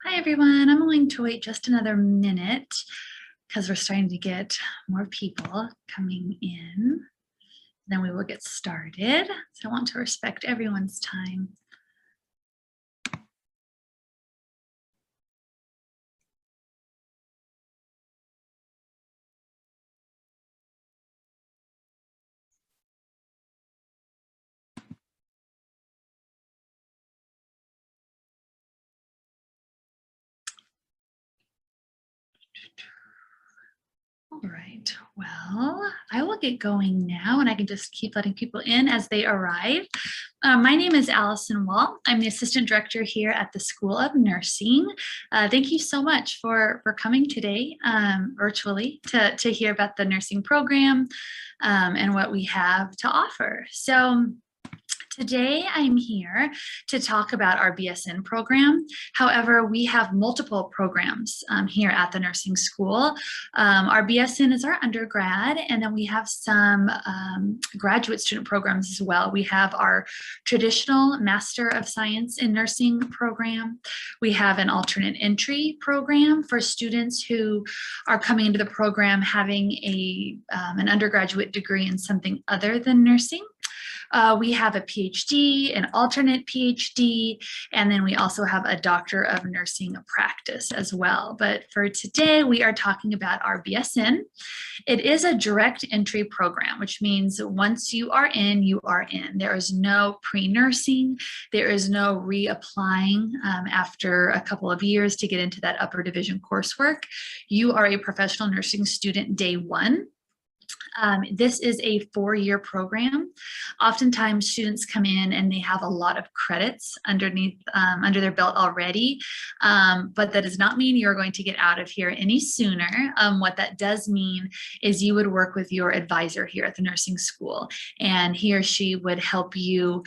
Hi everyone, I'm going to wait just another minute because we're starting to get more people coming in. Then we will get started. So I want to respect everyone's time. All right, well, I will get going now and I can just keep letting people in as they arrive. My name is Allison Wall. I'm the Assistant Director here at the School of Nursing. Thank you so much for coming today virtually to hear about the nursing program and what we have to offer. So today I'm here to talk about our BSN program. However, we have multiple programs here at the nursing school. Our BSN is our undergrad, and then we have some graduate student programs as well. We have our traditional Master of Science in Nursing program. We have an alternate entry program for students who are coming into the program having an undergraduate degree in something other than nursing. We have a PhD, an alternate PhD, and then we also have a Doctor of Nursing practice as well. But for today, we are talking about our BSN. It is a direct entry program, which means once you are in, you are in. There is no pre-nursing. There is no reapplying after a couple of years to get into that upper division coursework. You are a professional nursing student day one. This is a 4-year program. Oftentimes students come in and they have a lot of credits under their belt already, but that does not mean you're going to get out of here any sooner. What that does mean is you would work with your advisor here at the nursing school, and he or she would help you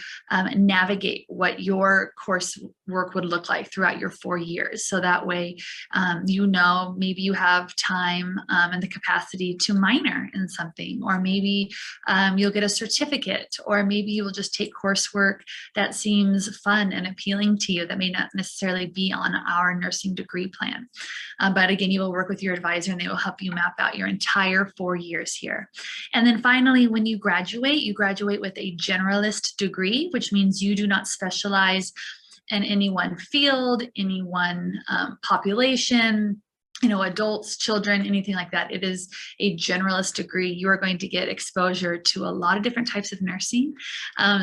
navigate what your coursework would look like throughout your 4 years. So that way, maybe you have time and the capacity to minor in something, or maybe you'll get a certificate, or maybe you will just take coursework that seems fun and appealing to you that may not necessarily be on our nursing degree plan. But again, you will work with your advisor and they will help you map out your entire 4 years here. And then finally, when you graduate with a generalist degree, which means you do not specialize in any one field, any one population, adults, children, anything like that. It is a generalist degree. You are going to get exposure to a lot of different types of nursing.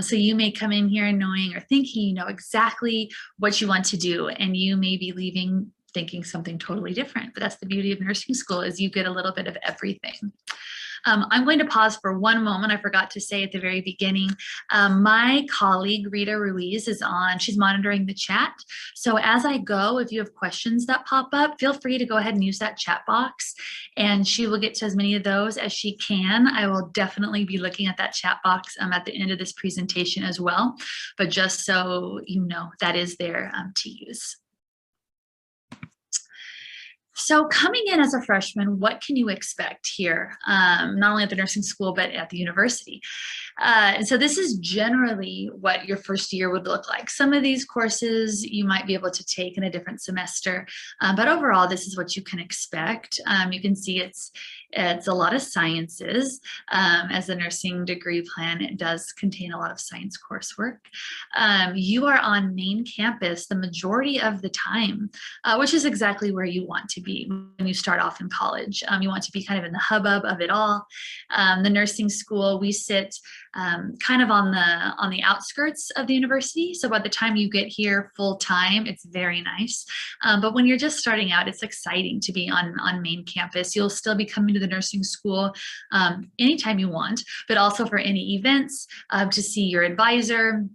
So you may come in here knowing or thinking you know exactly what you want to do, and you may be leaving thinking something totally different. But that's the beauty of nursing school, is you get a little bit of everything. I'm going to pause for one moment. I forgot to say at the very beginning, my colleague, Rita Ruiz, is on. She's monitoring the chat. So as I go, if you have questions that pop up, feel free to go ahead and use that chat box, and she will get to as many of those as she can. I will definitely be looking at that chat box at the end of this presentation as well. But just so you know, that is there to use. So coming in as a freshman, what can you expect here, not only at the nursing school, but at the university? And so this is generally what your first year would look like. Some of these courses you might be able to take in a different semester, but overall, this is what you can expect. You can see it's a lot of sciences. As the nursing degree plan, it does contain a lot of science coursework. You are on main campus the majority of the time, which is exactly where you want to be when you start off in college. You want to be kind of in the hubbub of it all. The nursing school, we sit kind of on the outskirts of the university. So by the time you get here full time, it's very nice. But when you're just starting out, it's exciting to be on main campus. You'll still be coming to the nursing school anytime you want, but also for any events, to see your advisor,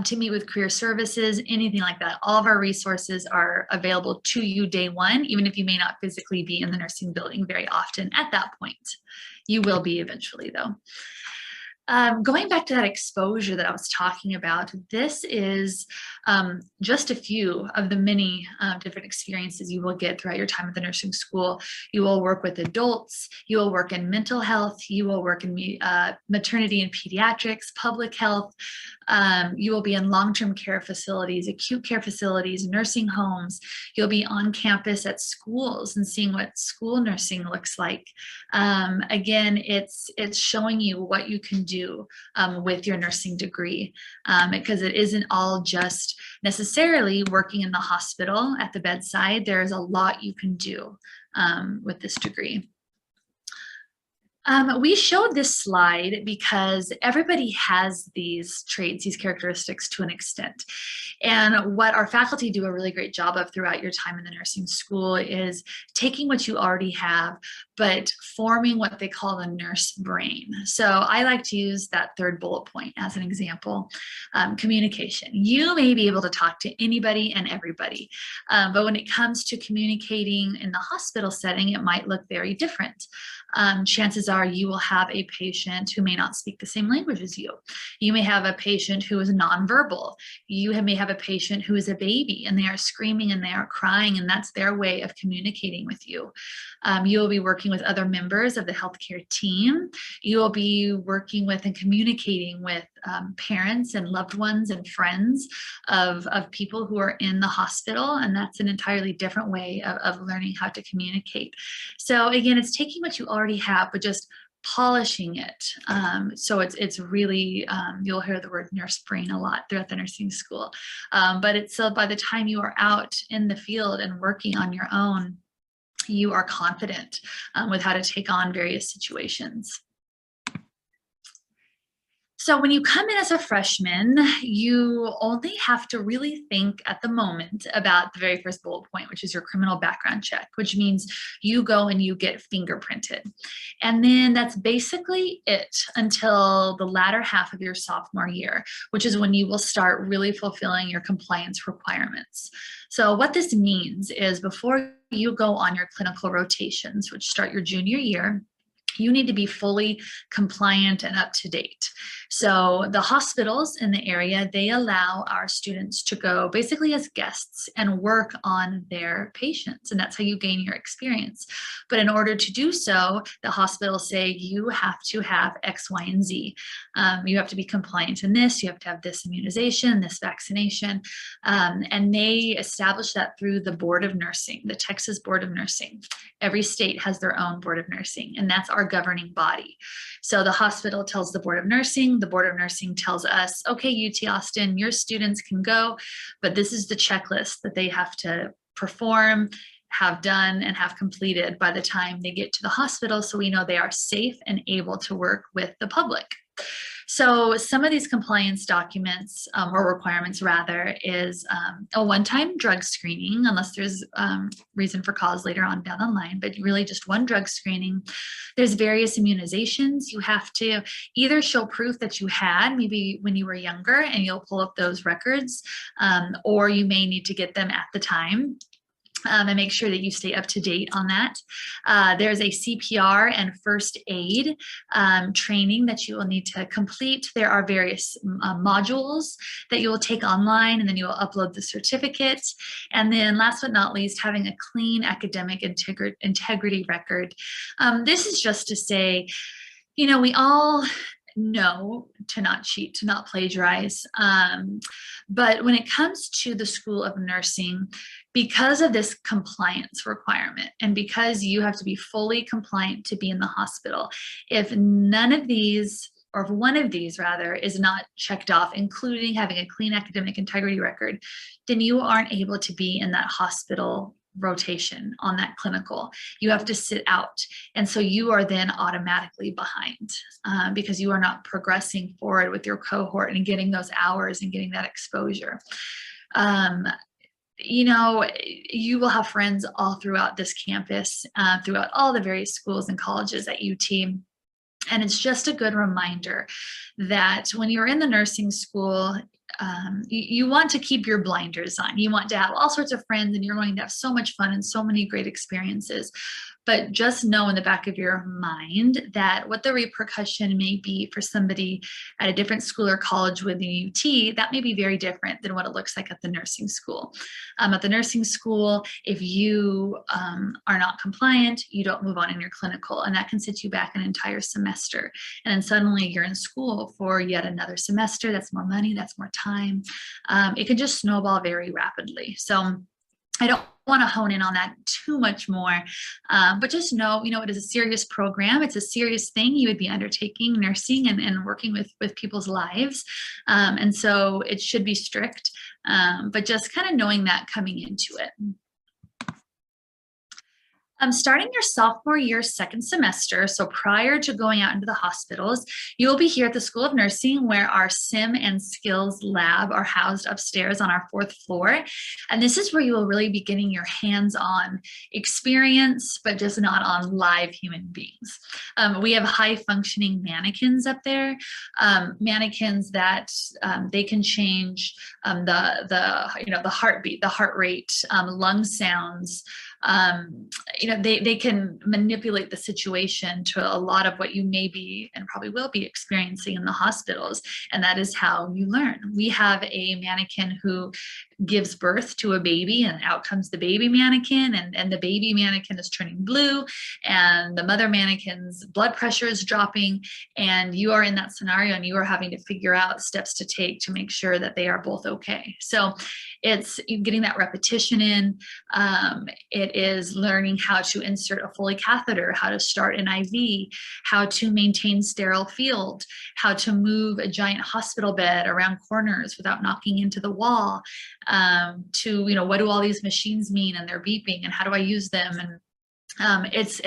to meet with career services, anything like that. All of our resources are available to you day one, even if you may not physically be in the nursing building very often at that point. You will be eventually, though. Going back to that exposure that I was talking about, this is just a few of the many different experiences you will get throughout your time at the nursing school. You will work with adults, you will work in mental health, you will work in maternity and pediatrics, public health, You will be in long-term care facilities, acute care facilities, nursing homes. You'll be on campus at schools and seeing what school nursing looks like. Again, it's showing you what you can do with your nursing degree, because it isn't all just necessarily working in the hospital at the bedside. There's a lot you can do with this degree. We showed this slide because everybody has these traits, these characteristics to an extent. And what our faculty do a really great job of throughout your time in the nursing school is taking what you already have, but forming what they call the nurse brain. So I like to use that third bullet point as an example. Communication. You may be able to talk to anybody and everybody, but when it comes to communicating in the hospital setting, it might look very different. Chances are you will have a patient who may not speak the same language as you. You may have a patient who is nonverbal. You may have a patient who is a baby and they are screaming and they are crying, and that's their way of communicating with you. You will be working with other members of the healthcare team. You will be working with and communicating with parents and loved ones and friends of people who are in the hospital, and that's an entirely different way of learning how to communicate. So again, it's taking what you already have, but just polishing it. So it's really, you'll hear the word nurse brain a lot throughout the nursing school, but it's so by the time you are out in the field and working on your own, you are confident with how to take on various situations. So when you come in as a freshman, you only have to really think at the moment about the very first bullet point, which is your criminal background check, which means you go and you get fingerprinted. And then that's basically it until the latter half of your sophomore year, which is when you will start really fulfilling your compliance requirements. So what this means is before you go on your clinical rotations, which start your junior year, you need to be fully compliant and up to date. So the hospitals in the area, they allow our students to go basically as guests and work on their patients, and that's how you gain your experience. But in order to do so, the hospitals say you have to have X, Y, and Z. You have to be compliant in this, you have to have this immunization, this vaccination, and they establish that through the Board of Nursing, the Texas Board of Nursing. Every state has their own Board of Nursing, and that's our governing body. So the hospital tells the Board of Nursing, the Board of Nursing tells us, okay, UT Austin, your students can go, but this is the checklist that they have to perform, have done, and have completed by the time they get to the hospital, so we know they are safe and able to work with the public. So some of these compliance documents or requirements rather is a one-time drug screening, unless there's reason for cause later on down the line, but really just one drug screening. There's various immunizations. You have to either show proof that you had maybe when you were younger and you'll pull up those records, or you may need to get them at the time. And make sure that you stay up to date on that. There's a CPR and first aid training that you will need to complete. There are various modules that you will take online, and then you will upload the certificate. And then last but not least, having a clean academic integrity record. This is just to say, you know, we all know to not cheat, to not plagiarize. But when it comes to the School of Nursing, because of this compliance requirement and because you have to be fully compliant to be in the hospital, if none of these, or if one of these rather, is not checked off, including having a clean academic integrity record, then you aren't able to be in that hospital rotation on that clinical. You have to sit out, and so you are then automatically behind because you are not progressing forward with your cohort and getting those hours and getting that exposure. You know, you will have friends all throughout this campus, throughout all the various schools and colleges at UT. And it's just a good reminder that when you're in the nursing school, you want to keep your blinders on. You want to have all sorts of friends, and you're going to have so much fun and so many great experiences. but just know in the back of your mind that what the repercussion may be for somebody at a different school or college with the UT, that may be very different than what it looks like at the nursing school. At the nursing school, if you are not compliant, you don't move on in your clinical, and that can set you back an entire semester. And then suddenly you're in school for yet another semester. That's more money, that's more time. It can just snowball very rapidly. So I don't want to hone in on that too much more, but just know, it is a serious program. It's a serious thing you would be undertaking, nursing and working with people's lives. And so it should be strict, but just kind of knowing that coming into it. Starting your sophomore year, second semester, so prior to going out into the hospitals, you will be here at the School of Nursing, where our Sim and Skills Lab are housed upstairs on our 4th floor. And this is where you will really be getting your hands-on experience, but just not on live human beings. We have high-functioning mannequins up there, mannequins that they can change the heartbeat, the heart rate, lung sounds. They can manipulate the situation to a lot of what you may be and probably will be experiencing in the hospitals. And that is how you learn. We have a mannequin who gives birth to a baby, and out comes the baby mannequin, and the baby mannequin is turning blue, and the mother mannequin's blood pressure is dropping, and you are in that scenario and you are having to figure out steps to take to make sure that they are both okay. So it's getting that repetition in. It is learning how to insert a Foley catheter, how to start an IV, how to maintain sterile field, how to move a giant hospital bed around corners without knocking into the wall, to, what do all these machines mean, and they're beeping, and how do I use them? And it's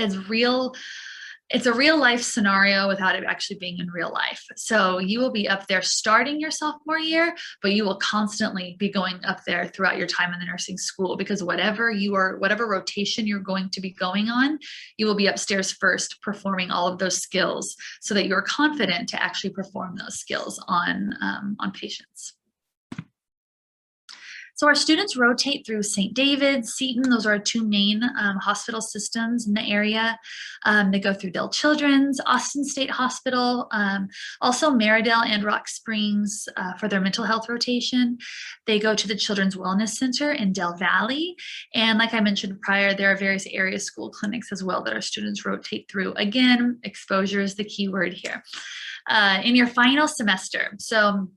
a real life scenario without it actually being in real life. So you will be up there starting your sophomore year, but you will constantly be going up there throughout your time in the nursing school, because whatever rotation you're going to be going on, you will be upstairs first performing all of those skills so that you're confident to actually perform those skills on patients. So our students rotate through St. David's, Seton. Those are our 2 main hospital systems in the area. They go through Dell Children's, Austin State Hospital, also Maridale and Rock Springs for their mental health rotation. They go to the Children's Wellness Center in Del Valley. And like I mentioned prior, there are various area school clinics as well that our students rotate through. Again, exposure is the key word here. In your final semester, so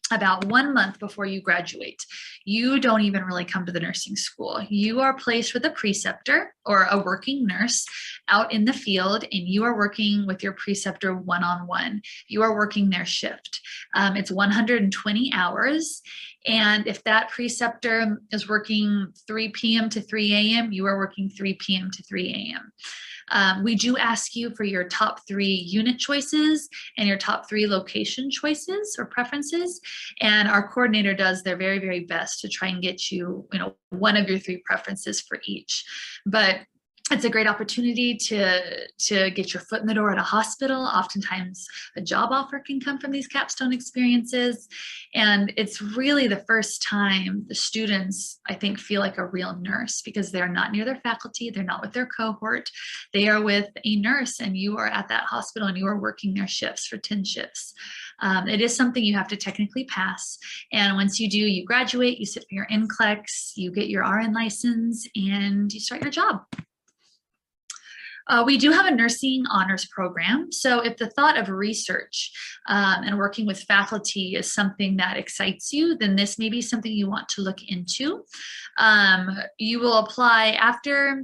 about 1 month before you graduate, you don't even really come to the nursing school. You are placed with a preceptor or a working nurse out in the field, and you are working with your preceptor one-on-one. You are working their shift. It's 120 hours. And if that preceptor is working 3 p.m. to 3 a.m., you are working 3 p.m. to 3 a.m. We do ask you for your top 3 unit choices and your top 3 location choices or preferences. And our coordinator does their very, very best to try and get you, one of your 3 preferences for each. But it's a great opportunity to get your foot in the door at a hospital. Oftentimes a job offer can come from these capstone experiences. And it's really the first time the students, I think, feel like a real nurse, because they're not near their faculty. They're not with their cohort. They are with a nurse, and you are at that hospital and you are working their shifts for 10 shifts. It is something you have to technically pass. And once you do, you graduate, you sit for your NCLEX, you get your RN license, and you start your job. We do have a nursing honors program. So if the thought of research and working with faculty is something that excites you, then this may be something you want to look into. You will apply after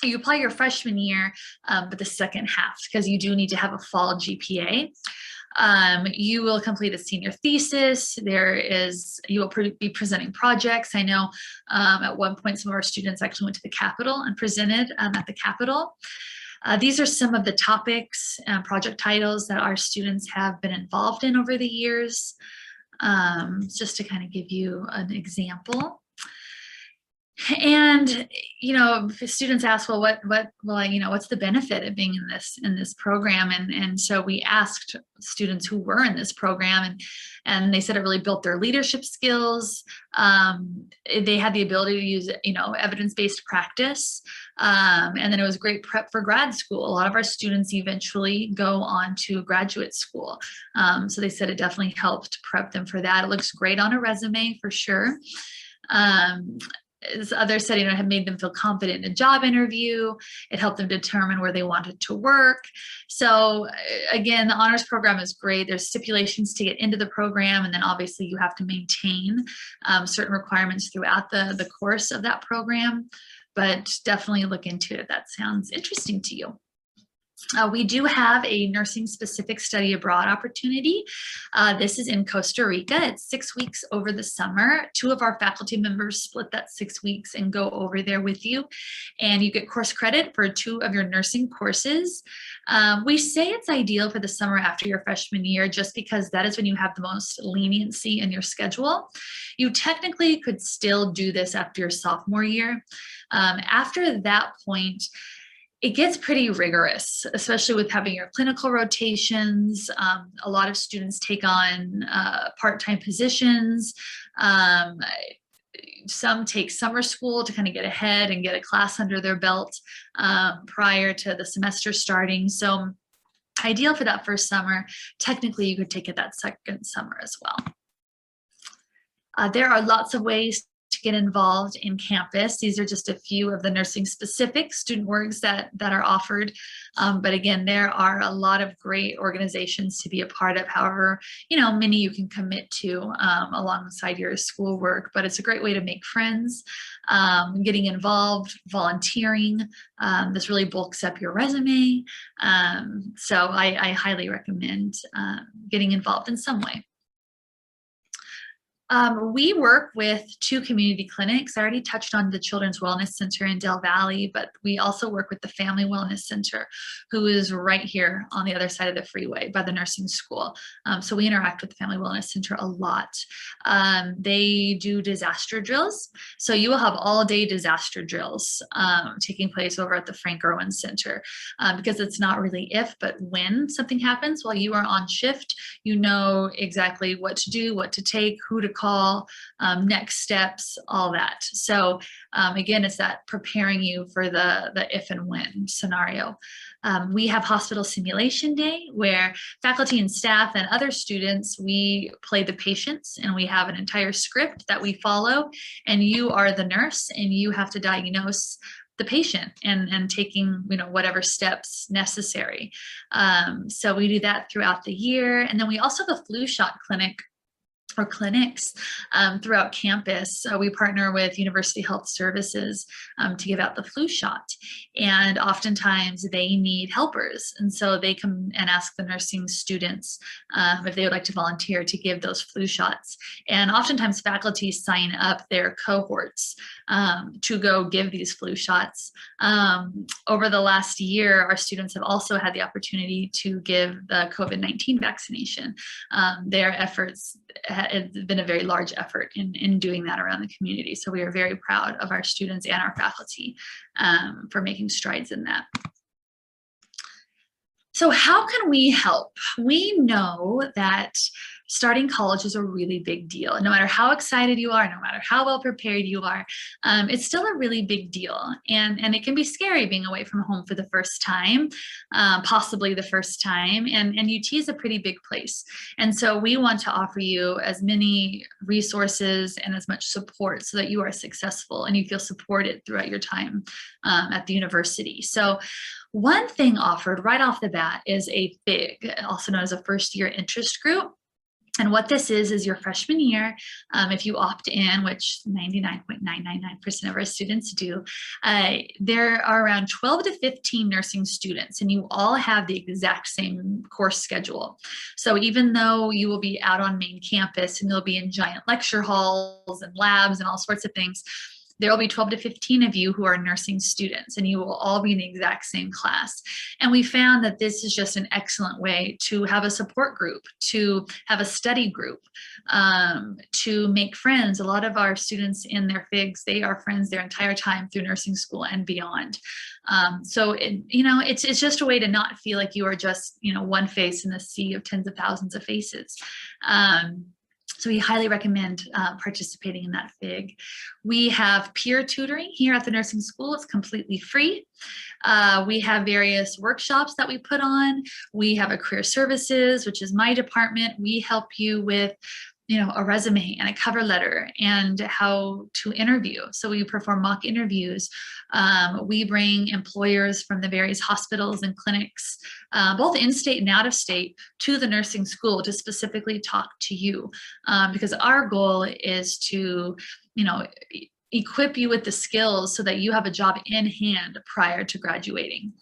you apply your freshman year, but the second half, because you do need to have a fall GPA. You will complete a senior thesis. You will be presenting projects. I know at one point some of our students actually went to the Capitol and presented at the Capitol. These are some of the topics and project titles that our students have been involved in over the years, just to kind of give you an example. And, if students ask, well, what's the benefit of being in this program? And so we asked students who were in this program, and they said it really built their leadership skills. They had the ability to use, evidence-based practice. And then it was great prep for grad school. A lot of our students eventually go on to graduate school. So they said it definitely helped prep them for that. It looks great on a resume for sure. As others said, it had made them feel confident in a job interview. It helped them determine where they wanted to work. So again, the honors program is great. There's stipulations to get into the program, and then obviously you have to maintain certain requirements throughout the course of that program. But definitely look into it if that sounds interesting to you. We do have a nursing specific study abroad opportunity. This is in Costa Rica. It's 6 weeks over the summer. 2 of our faculty members split that 6 weeks and go over there with you. And you get course credit for 2 of your nursing courses. We say it's ideal for the summer after your freshman year, just because that is when you have the most leniency in your schedule. You technically could still do this after your sophomore year. After that point, it gets pretty rigorous, especially with having your clinical rotations. A lot of students take on part-time positions. Some take summer school to kind of get ahead and get a class under their belt prior to the semester starting. So ideal for that first summer. Technically, you could take it that second summer as well. There are lots of ways to get involved in campus. These are just a few of the nursing specific student orgs that are offered. But again, there are a lot of great organizations to be a part of. However, many you can commit to alongside your schoolwork, but it's a great way to make friends, getting involved, volunteering. This really bulks up your resume. So I highly recommend getting involved in some way. We work with 2 community clinics. I already touched on the Children's Wellness Center in Del Valle, but we also work with the Family Wellness Center, who is right here on the other side of the freeway by the nursing school. So we interact with the Family Wellness Center a lot. They do disaster drills. So you will have all-day disaster drills taking place over at the Frank Irwin Center, because it's not really if, but when something happens while you are on shift, you know exactly what to do, what to take, who to call, next steps, all that. So again, it's that preparing you for the if and when scenario. We have hospital simulation day, where faculty and staff and other students, we play the patients, and we have an entire script that we follow, and you are the nurse and you have to diagnose the patient and taking whatever steps necessary. So we do that throughout the year. And then we also have a flu shot clinic or clinics throughout campus. We partner with University Health Services to give out the flu shot. And oftentimes they need helpers. And so they come and ask the nursing students if they would like to volunteer to give those flu shots. And oftentimes faculty sign up their cohorts to go give these flu shots. Over the last year, our students have also had the opportunity to give the COVID-19 vaccination. Their efforts it's been a very large effort in doing that around the community. So we are very proud of our students and our faculty for making strides in that. So how can we help? We know that starting college is a really big deal. No matter how excited you are, no matter how well prepared you are, it's still a really big deal. And it can be scary being away from home for the first time, possibly the first time. And UT is a pretty big place. And so we want to offer you as many resources and as much support so that you are successful and you feel supported throughout your time at the university. So one thing offered right off the bat is a FIG, also known as a first year interest group. And what this is your freshman year, if you opt in, which 99.999% of our students do, there are around 12 to 15 nursing students, and you all have the exact same course schedule. So even though you will be out on main campus and you'll be in giant lecture halls and labs and all sorts of things, there will be 12 to 15 of you who are nursing students, and you will all be in the exact same class. And we found that this is just an excellent way to have a support group, to have a study group, to make friends. A lot of our students in their FIGs, they are friends their entire time through nursing school and beyond. So it's just a way to not feel like you are just, one face in a sea of tens of thousands of faces. So we highly recommend participating in that FIG. We have peer tutoring here at the nursing school. It's completely free. We have various workshops that we put on. We have a career services, which is my department. We help you with a resume and a cover letter and how to interview. So we perform mock interviews. We bring employers from the various hospitals and clinics, both in-state and out-of-state, to the nursing school to specifically talk to you, because our goal is to, equip you with the skills so that you have a job in hand prior to graduating.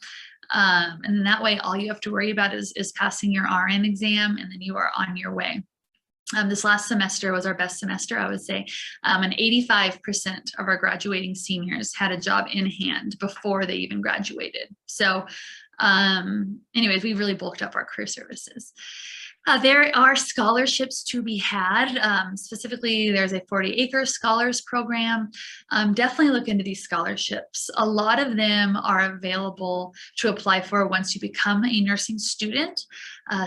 And that way, all you have to worry about is passing your RN exam, and then you are on your way. This last semester was our best semester, I would say, and 85% of our graduating seniors had a job in hand before they even graduated. So anyways, we really bulked up our career services. There are scholarships to be had. Specifically, there's a 40-acre scholars program. Definitely look into these scholarships. A lot of them are available to apply for once you become a nursing student.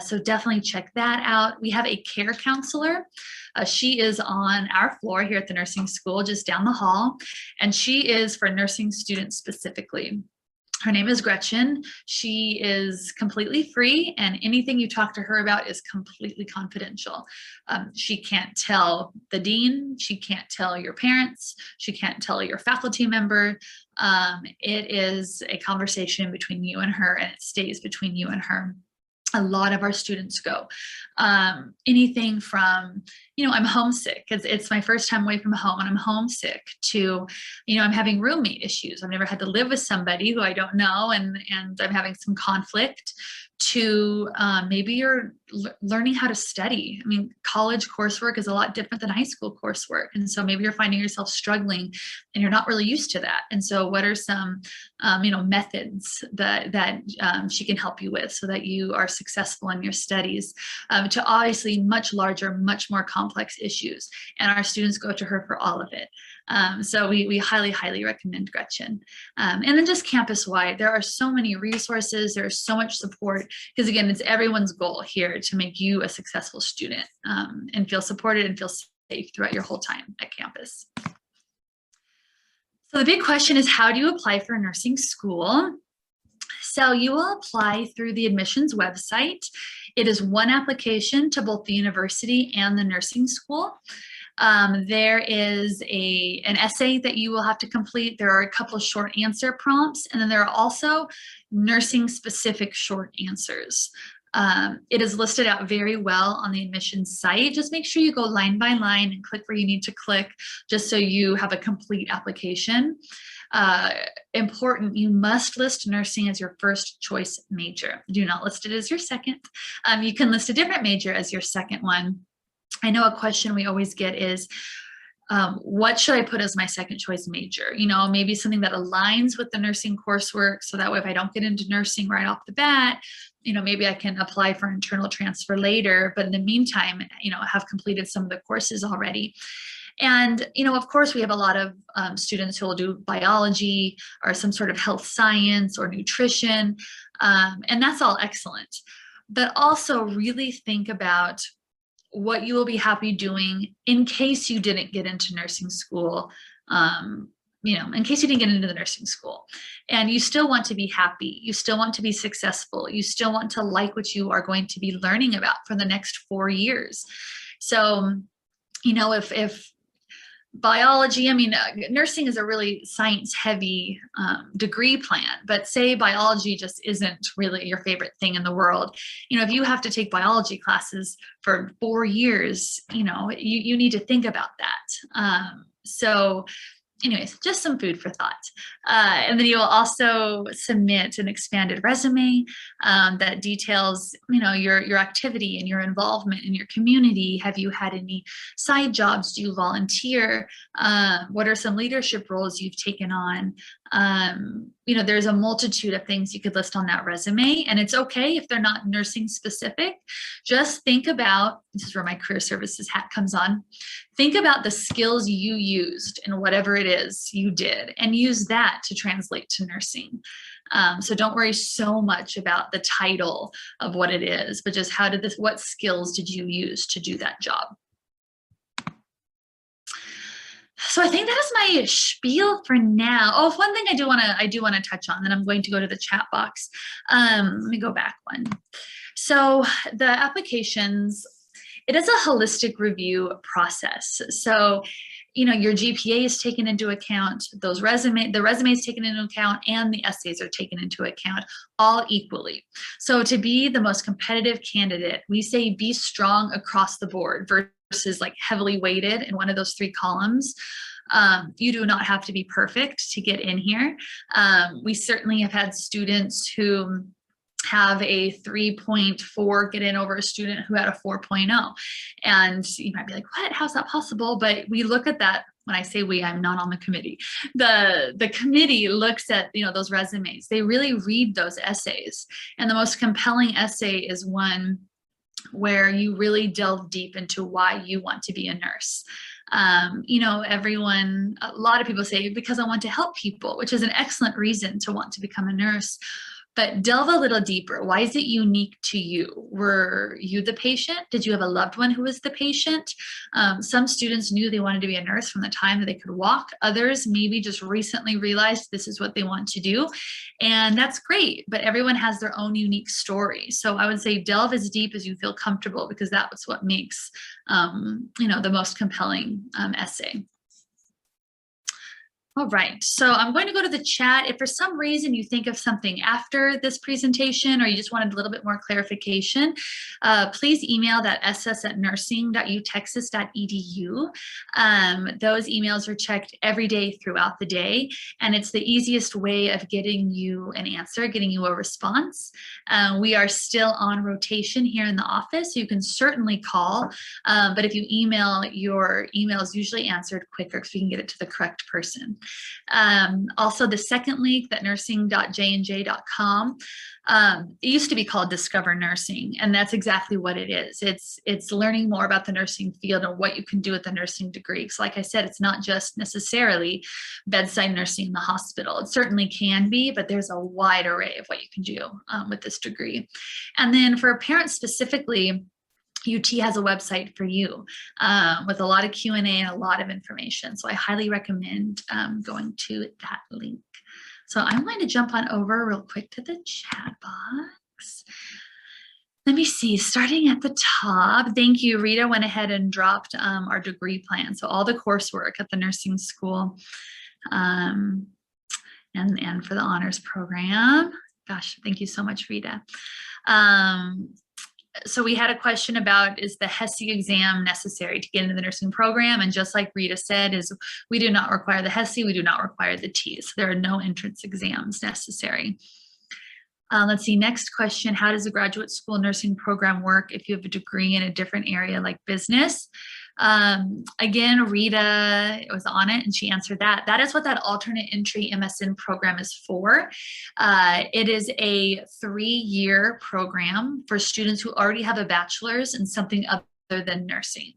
So definitely check that out. We have a care counselor. She is on our floor here at the nursing school, just down the hall, and she is for nursing students specifically. Her name is Gretchen. She is completely free, and anything you talk to her about is completely confidential. She can't tell the dean. She can't tell your parents. She can't tell your faculty member. It is a conversation between you and her, and it stays between you and her. A lot of our students go. Anything from, I'm homesick. It's my first time away from home and I'm homesick, to, I'm having roommate issues. I've never had to live with somebody who I don't know, and I'm having some conflict, to maybe you're learning how to study. I mean, college coursework is a lot different than high school coursework. And so maybe you're finding yourself struggling and you're not really used to that. And so what are some, methods that she can help you with so that you are successful in your studies, to obviously much larger, much more complex issues. And our students go to her for all of it. So we highly, highly recommend Gretchen. And then just campus-wide, there are so many resources, there's so much support, because again, it's everyone's goal here to make you a successful student, and feel supported and feel safe throughout your whole time at campus. So the big question is, how do you apply for nursing school? So you will apply through the admissions website. It is one application to both the university and the nursing school. There is an essay that you will have to complete. There are a couple of short answer prompts, and then there are also nursing specific short answers. It is listed out very well on the admissions site. Just make sure you go line by line and click where you need to click, just so you have a complete application. Important, you must list nursing as your first choice major. Do not list it as your second. You can list a different major as your second one. I know a question we always get is, what should I put as my second choice major? Maybe something that aligns with the nursing coursework, so that way if I don't get into nursing right off the bat, maybe I can apply for internal transfer later, but in the meantime, have completed some of the courses already. And, of course, we have a lot of students who will do biology or some sort of health science or nutrition, and that's all excellent. But also really think about what you will be happy doing in case you didn't get into nursing school, in case you didn't get into the nursing school, and you still want to be happy, you still want to be successful, you still want to like what you are going to be learning about for the next 4 years. So, if biology, nursing is a really science heavy degree plan, but say biology just isn't really your favorite thing in the world. If you have to take biology classes for 4 years, you need to think about that. So anyways, just some food for thought. And then you will also submit an expanded resume that details, your activity and your involvement in your community. Have you had any side jobs? Do you volunteer? What are some leadership roles you've taken on? There's a multitude of things you could list on that resume, and it's okay if they're not nursing specific. Just think about, this is where my career services hat comes on. Think about the skills you used in whatever it is you did and use that to translate to nursing. So don't worry so much about the title of what it is, but just what skills did you use to do that job? So I think that is my spiel for now. Oh, one thing I do want to touch on, then I'm going to go to the chat box. Let me go back one. So the applications, it is a holistic review process. So, your GPA is taken into account, the resume is taken into account, and the essays are taken into account, all equally. So to be the most competitive candidate, we say be strong across the board versus like heavily weighted in one of those 3 columns. You do not have to be perfect to get in here. We certainly have had students who have a 3.4 get in over a student who had a 4.0. And you might be like, what? How's that possible? But we look at that. When I say we, I'm not on the committee. The committee looks at, those resumes. They really read those essays. And the most compelling essay is one where you really delve deep into why you want to be a nurse. A lot of people say, because I want to help people, which is an excellent reason to want to become a nurse. But delve a little deeper. Why is it unique to you? Were you the patient? Did you have a loved one who was the patient? Some students knew they wanted to be a nurse from the time that they could walk. Others maybe just recently realized this is what they want to do. And that's great, but everyone has their own unique story. So I would say delve as deep as you feel comfortable, because that's what makes, the most compelling essay. All right, so I'm going to go to the chat. If for some reason you think of something after this presentation, or you just wanted a little bit more clarification, please email that ss@nursing.utexas.edu. Those emails are checked every day throughout the day, and it's the easiest way of getting you an answer, getting you a response. We are still on rotation here in the office, so you can certainly call, but if you email, your email is usually answered quicker because we can get it to the correct person. Also, the second link, that nursing.jnj.com, it used to be called Discover Nursing, and that's exactly what it is. It's learning more about the nursing field and what you can do with the nursing degree. So like I said, it's not just necessarily bedside nursing in the hospital. It certainly can be, but there's a wide array of what you can do with this degree. And then for parents specifically, UT has a website for you with a lot of Q&A and a lot of information. So I highly recommend going to that link. So I'm going to jump on over real quick to the chat box. Let me see, starting at the top. Thank you, Rita went ahead and dropped our degree plan. So all the coursework at the nursing school and for the honors program. Gosh, thank you so much, Rita. So we had a question about, is the HESI exam necessary to get into the nursing program? And just like Rita said, we do not require the HESI, we do not require the TEAS. So there are no entrance exams necessary. Let's see, next question, how does the graduate school nursing program work if you have a degree in a different area like business? Again, Rita was on it and she answered that. That is what that alternate entry MSN program is for. It is a 3-year program for students who already have a bachelor's in something other than nursing.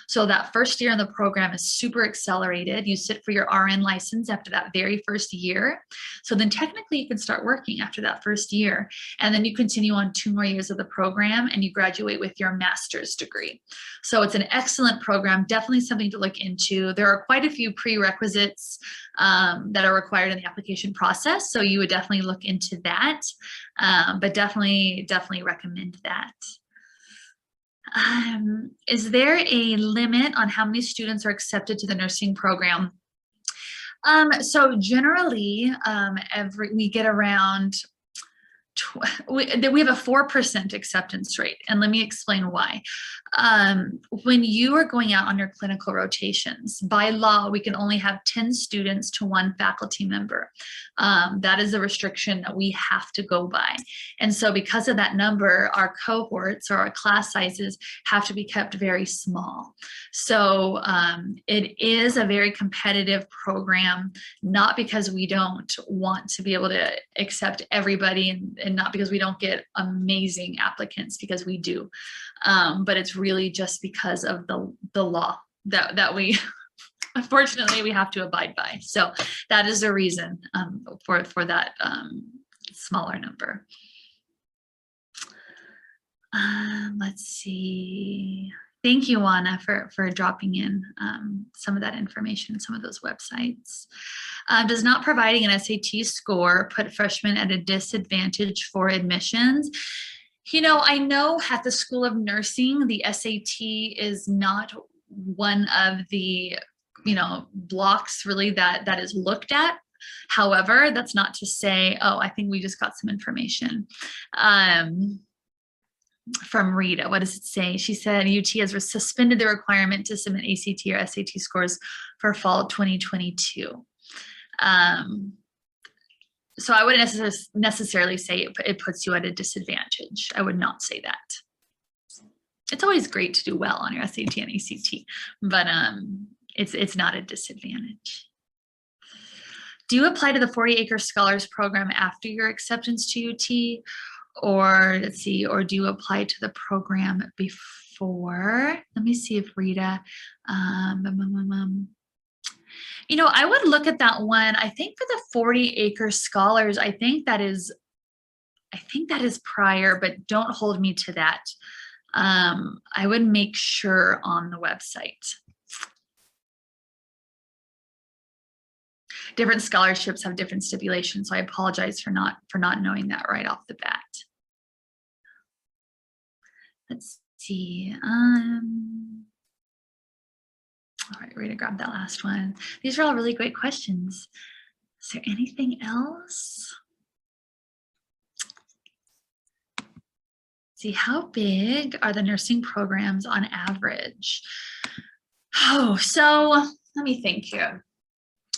So that first year in the program is super accelerated. You sit for your RN license after that very first year. So then technically you can start working after that first year. And then you continue on 2 more years of the program and you graduate with your master's degree. So it's an excellent program, definitely something to look into. There are quite a few prerequisites that are required in the application process. So you would definitely look into that, but definitely recommend that. Is there a limit on how many students are accepted to the nursing program? So generally, we get around, we have a 4% acceptance rate, and let me explain why. When you are going out on your clinical rotations, by law, we can only have 10 students to one faculty member. That is a restriction that we have to go by. And so because of that number, our cohorts or our class sizes have to be kept very small. So it is a very competitive program, not because we don't want to be able to accept everybody and not because we don't get amazing applicants, because we do. But it's really just because of the law that we unfortunately we have to abide by. So that is the reason for that smaller number. Let's see. Thank you, Juana, for dropping in some of that information, some of those websites. Does not providing an SAT score put freshmen at a disadvantage for admissions? You know, I know at the School of Nursing, the SAT is not one of the, blocks really that is looked at. However, that's not to say, oh, I think we just got some information from Rita. What does it say? She said UT has suspended the requirement to submit ACT or SAT scores for fall 2022. So I wouldn't necessarily say it puts you at a disadvantage. I would not say that. It's always great to do well on your SAT and ACT, but it's not a disadvantage. Do you apply to the 40-acre scholars program after your acceptance to UT? Or let's see, or do you apply to the program before? Let me see if Rita, I would look at that one. I think for the 40-acre scholars, I think that is prior, but don't hold me to that. I would make sure on the website. Different scholarships have different stipulations, so I apologize for not knowing that right off the bat. Let's see. All right, we're gonna grab that last one. These are all really great questions. Is there anything else? See, how big are the nursing programs on average? Oh, so let me think here.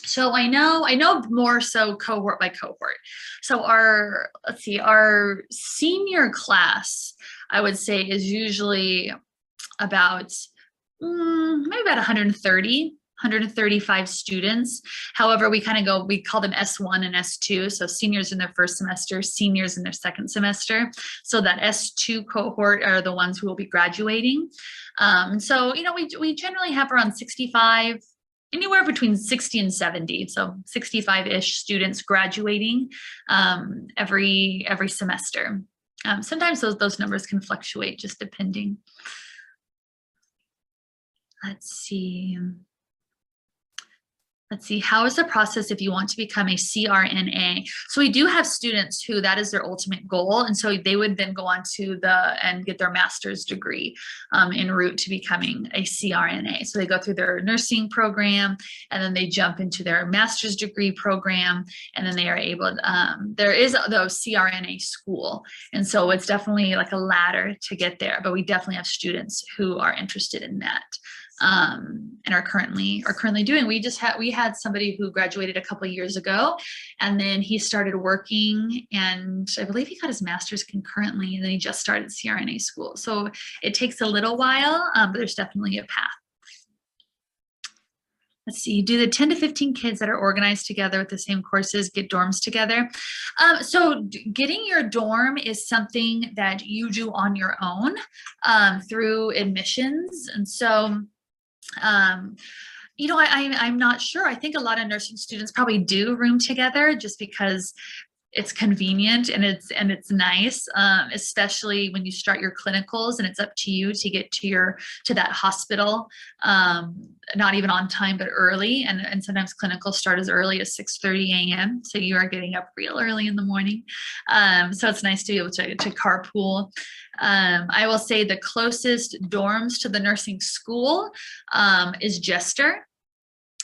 So I know more so cohort by cohort. So our senior class, I would say, is usually about maybe about 135 students. However, we call them S1 and S2. So seniors in their first semester, seniors in their second semester. So that S2 cohort are the ones who will be graduating. So, we generally have around 65, anywhere between 60 and 70. So 65-ish students graduating every semester. Sometimes those numbers can fluctuate just depending. Let's see. How is the process if you want to become a CRNA? So we do have students who that is their ultimate goal. And so they would then go on to and get their master's degree en route to becoming a CRNA. So they go through their nursing program and then they jump into their master's degree program. And then they are able, there is the CRNA school. And so it's definitely like a ladder to get there, but we definitely have students who are interested in that. And are currently doing. We had somebody who graduated a couple of years ago, and then he started working, and I believe he got his master's concurrently, and then he just started CRNA school. So it takes a little while, but there's definitely a path. Let's see, do the 10 to 15 kids that are organized together with the same courses get dorms together? So getting your dorm is something that you do on your own through admissions. And so I'm not sure. I think a lot of nursing students probably do room together just because it's convenient and it's nice, especially when you start your clinicals and it's up to you to get to that hospital, not even on time, but early. And sometimes clinicals start as early as 6:30 a.m. So you are getting up real early in the morning. So it's nice to be able to carpool. I will say the closest dorms to the nursing school is Jester.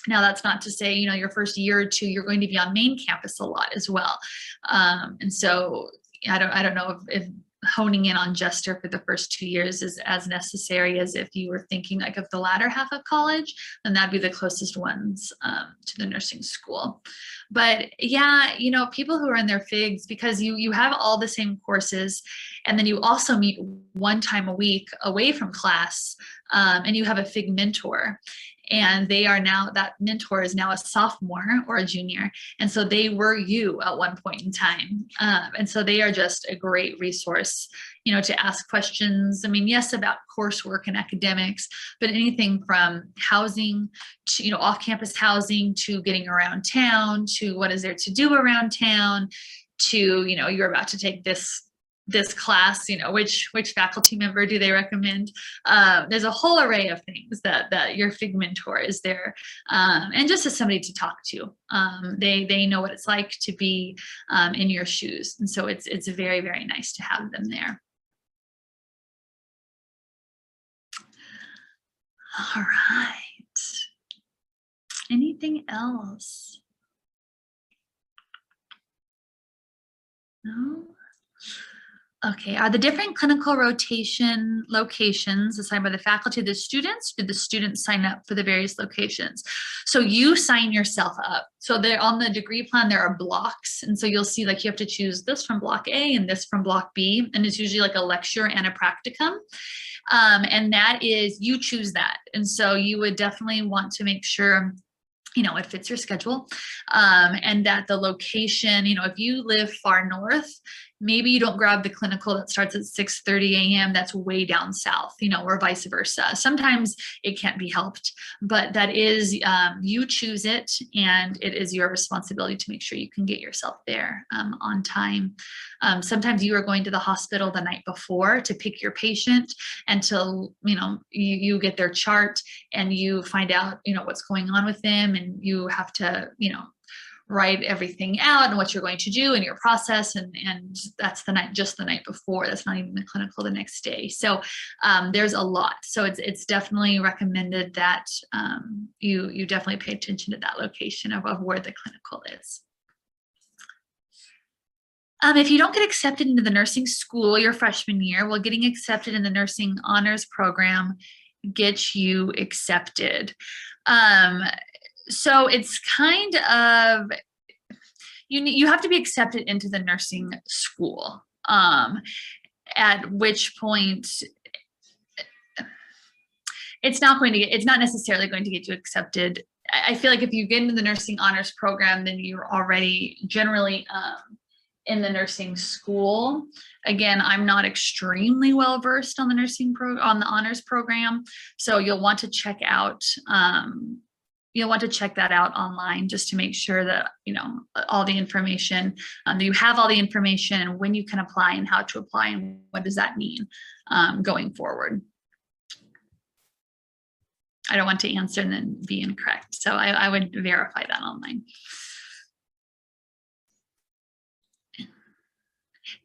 Now, that's not to say, your first year or two, you're going to be on main campus a lot as well. And so I don't know if honing in on Jester for the first 2 years is as necessary as if you were thinking like of the latter half of college, then that'd be the closest ones to the nursing school. But yeah, you know, people who are in their FIGs, because you have all the same courses, and then you also meet one time a week away from class, and you have a FIG mentor. And they are now, that mentor is now a sophomore or a junior. And so they were you at one point in time. And so they are just a great resource, you know, to ask questions. I mean, yes, about coursework and academics, but anything from housing to, you know, off-campus housing, to getting around town, to what is there to do around town, to, you know, you're about to take this class, you know, which faculty member do they recommend? There's a whole array of things that your FIG mentor is there, and just as somebody to talk to. They know what it's like to be in your shoes, and so it's very, very nice to have them there. All right. Anything else? No? Okay, are the different clinical rotation locations assigned by the faculty to the students? Did the students sign up for the various locations? So you sign yourself up. So they're on the degree plan, there are blocks. And so you'll see like you have to choose this from block A and this from block B. And it's usually like a lecture and a practicum. And that is, you choose that. And so you would definitely want to make sure, you know, it fits your schedule, and that the location, you know, if you live far north, maybe you don't grab the clinical that starts at 6:30 a.m. that's way down south, you know, or vice versa. Sometimes it can't be helped, but that is, you choose it, and it is your responsibility to make sure you can get yourself there on time. Sometimes you are going to the hospital the night before to pick your patient until, you know, you get their chart and you find out, you know, what's going on with them, and you have to, you know, write everything out and what you're going to do in your process, and that's just the night before. That's not even the clinical the next day. So there's a lot. So it's definitely recommended that you definitely pay attention to that location of where the clinical is. If you don't get accepted into the nursing school your freshman year, well, getting accepted in the nursing honors program gets you accepted. So it's kind of, you have to be accepted into the nursing school, at which point it's not necessarily going to get you accepted. I feel like if you get into the nursing honors program, then you're already generally in the nursing school. Again, I'm not extremely well versed on the on the honors program, so you'll want to check out. You'll want to check that out online just to make sure that, you know, all the information, that you have all the information, and when you can apply and how to apply and what does that mean going forward. I don't want to answer and then be incorrect, so I would verify that online.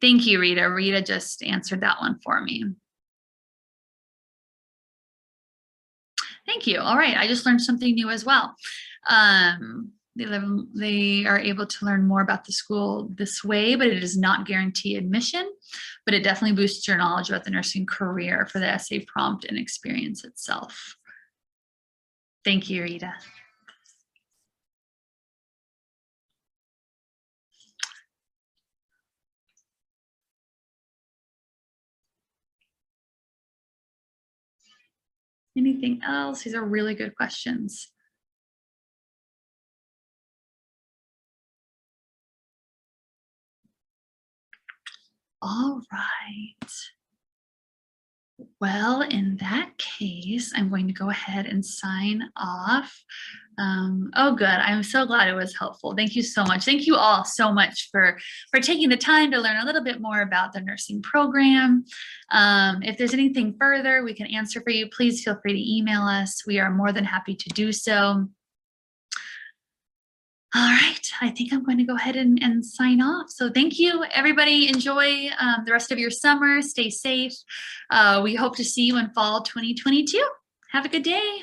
Thank you, Rita. Rita just answered that one for me. Thank you. All right, I just learned something new as well. They are able to learn more about the school this way, but it does not guarantee admission, but it definitely boosts your knowledge about the nursing career for the essay prompt and experience itself. Thank you, Rita. Anything else? These are really good questions. All right. Well, in that case, I'm going to go ahead and sign off. Oh, good. I'm so glad it was helpful. Thank you so much. Thank you all so much for taking the time to learn a little bit more about the nursing program. If there's anything further we can answer for you, please feel free to email us. We are more than happy to do so. All right, I think I'm going to go ahead and sign off. So thank you, everybody. Enjoy the rest of your summer. Stay safe. We hope to see you in fall 2022. Have a good day.